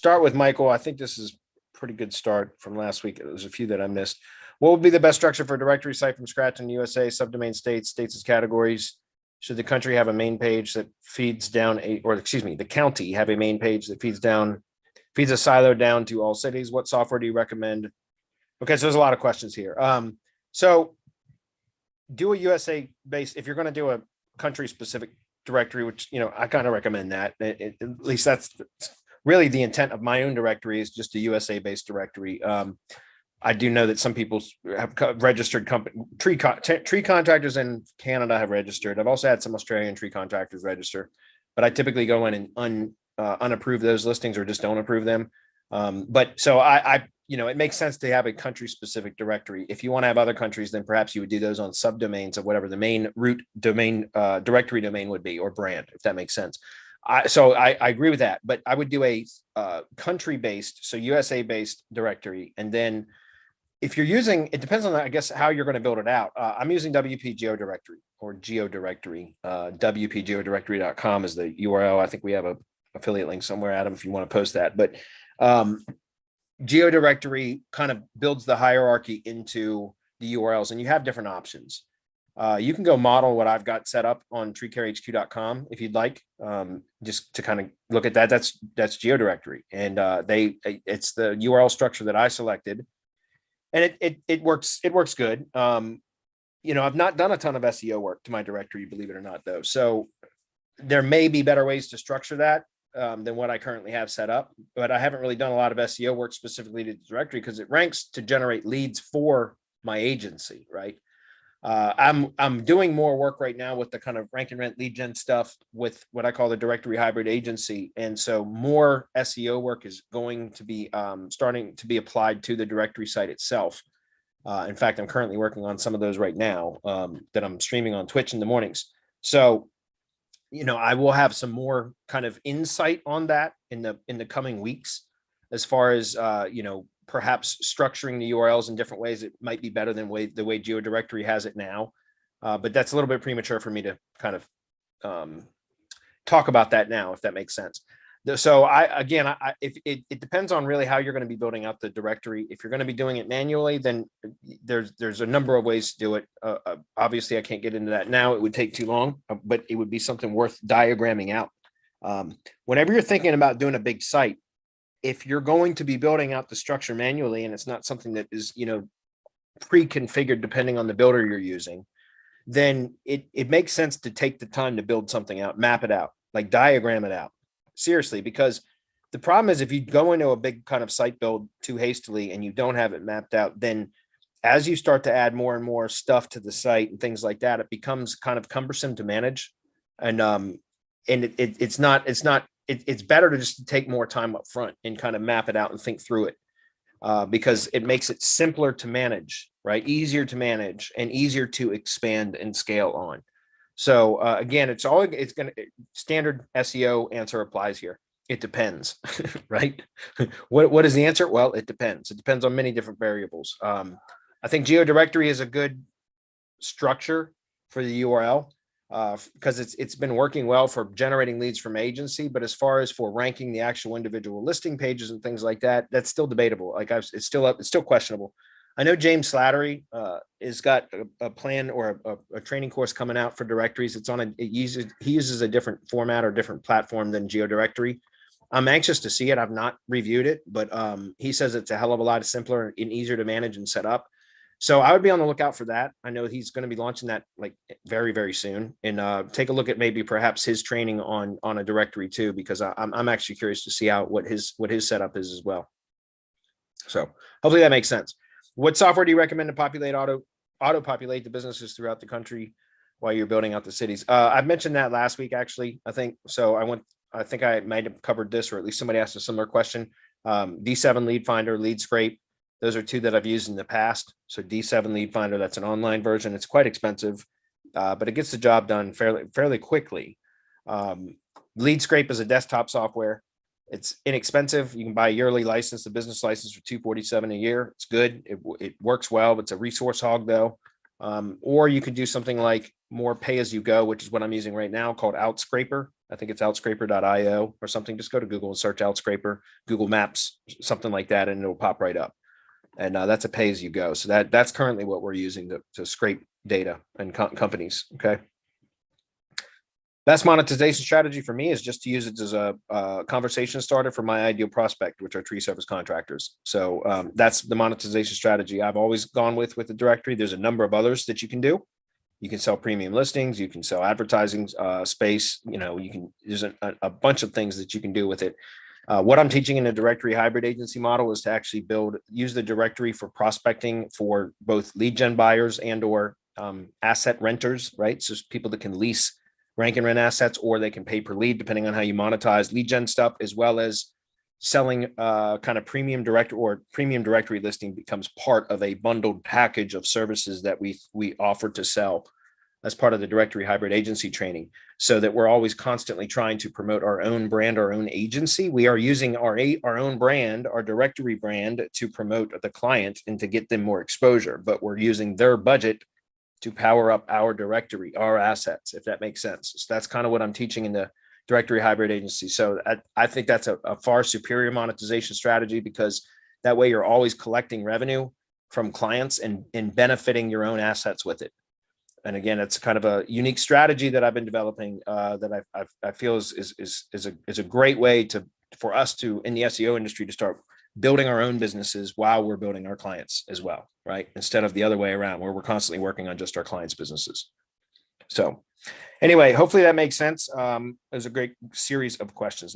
start with Michael. I think this is a pretty good start from last week. There's a few that I missed. What would be the best structure for a directory site from scratch in the USA? Subdomain states as categories. Should the country have a main page that feeds down the county have a main page that feeds a silo down to all cities? What software do you recommend? Okay, so there's a lot of questions here. So do a USA based, if you're going to do a country specific directory, which, I kind of recommend that. At least that's really the intent of my own directory, is just a USA based directory. I do know that some people have registered tree contractors in Canada have registered. I've also had some Australian tree contractors register, but I typically go in and unapprove those listings or just don't approve them. But so it makes sense to have a country specific directory. If you want to have other countries, then perhaps you would do those on subdomains of whatever the main root domain, directory domain would be, or brand, if that makes sense. I agree with that, but I would do a country based, so USA based directory. And then if you're using, it depends on, I guess, how you're going to build it out. I'm using WP Geodirectory or Geodirectory. WPGeodirectory.com is the URL. I think we have a affiliate link somewhere, Adam, if you want to post that. But Geodirectory kind of builds the hierarchy into the URLs, and you have different options. You can go model what I've got set up on treecarehq.com if you'd like, just to kind of look at that. That's Geodirectory, and it's the URL structure that I selected, and it works good. I've not done a ton of SEO work to my directory, believe it or not, though. So there may be better ways to structure that than what I currently have set up, but I haven't really done a lot of SEO work specifically to the directory because it ranks to generate leads for my agency, right? I'm doing more work right now with the kind of rank and rent lead gen stuff with what I call the directory hybrid agency. And so more SEO work is going to be starting to be applied to the directory site itself. In fact, I'm currently working on some of those right now that I'm streaming on Twitch in the mornings. So, I will have some more kind of insight on that in the coming weeks, as far as, perhaps structuring the URLs in different ways. It might be better than the way Geodirectory has it now. But that's a little bit premature for me to kind of talk about that now, if that makes sense. So if it depends on really how you're going to be building out the directory. If you're going to be doing it manually, then there's a number of ways to do it. Obviously, I can't get into that now. It would take too long, but it would be something worth diagramming out. Whenever you're thinking about doing a big site, if you're going to be building out the structure manually, and it's not something that is, pre-configured depending on the builder you're using, then it makes sense to take the time to build something out, map it out, like diagram it out. Seriously, because the problem is if you go into a big kind of site build too hastily and you don't have it mapped out, then as you start to add more and more stuff to the site and things like that, it becomes kind of cumbersome to manage. And it's better to just take more time up front and kind of map it out and think through it, because it makes it simpler to manage, right? Easier to manage and easier to expand and scale on. So again, standard SEO answer applies here. It depends, right? What is the answer? Well, it depends. It depends on many different variables. I think Geodirectory is a good structure for the URL because it's been working well for generating leads from agency. But as far as for ranking the actual individual listing pages and things like that, that's still debatable. It's still questionable. I know James Slattery has got a plan or a training course coming out for directories. He uses a different format or different platform than Geodirectory. I'm anxious to see it. I've not reviewed it, but he says it's a hell of a lot simpler and easier to manage and set up. So I would be on the lookout for that. I know he's going to be launching that like very, very soon, and take a look at maybe perhaps his training on a directory too, because I'm actually curious to see what his setup is as well. So hopefully that makes sense. What software do you recommend to populate auto-populate the businesses throughout the country while you're building out the cities? I mentioned that last week, actually. I think I might have covered this, or at least somebody asked a similar question. D7 Lead Finder, Lead Scrape. Those are two that I've used in the past. So D7 Lead Finder, that's an online version. It's quite expensive, but it gets the job done fairly quickly. Lead Scrape is a desktop software. It's inexpensive. You can buy a yearly license, a business license for $247 a year. It's good. It works well. It's a resource hog though. Or you could do something like more pay as you go, which is what I'm using right now, called Outscraper. I think it's outscraper.io or something. Just go to Google and search Outscraper, Google Maps, something like that, and it'll pop right up. And that's a pay as you go. So that's currently what we're using to scrape data and companies. Okay. Best monetization strategy for me is just to use it as a conversation starter for my ideal prospect, which are tree service contractors. So that's the monetization strategy I've always gone with the directory. There's a number of others that you can do. You can sell premium listings. You can sell advertising space. You know, there's a bunch of things that you can do with it. What I'm teaching in the directory hybrid agency model is to actually use the directory for prospecting for both lead gen buyers and or asset renters, right? So people that can lease rank and rent assets, or they can pay per lead, depending on how you monetize lead gen stuff, as well as selling kind of premium directory listing becomes part of a bundled package of services that we offer to sell as part of the directory hybrid agency training, so that we're always constantly trying to promote our own brand, our own agency. We are using our own brand, our directory brand, to promote the client and to get them more exposure, but we're using their budget to power up our directory, our assets, if that makes sense. So that's kind of what I'm teaching in the directory hybrid agency. So I think that's a far superior monetization strategy, because that way you're always collecting revenue from clients and benefiting your own assets with it. And again, it's kind of a unique strategy that I've been developing that I feel is a great way for us to, in the SEO industry, to start building our own businesses while we're building our clients as well, right? Instead of the other way around, where we're constantly working on just our clients' businesses. So anyway, hopefully that makes sense. It was a great series of questions.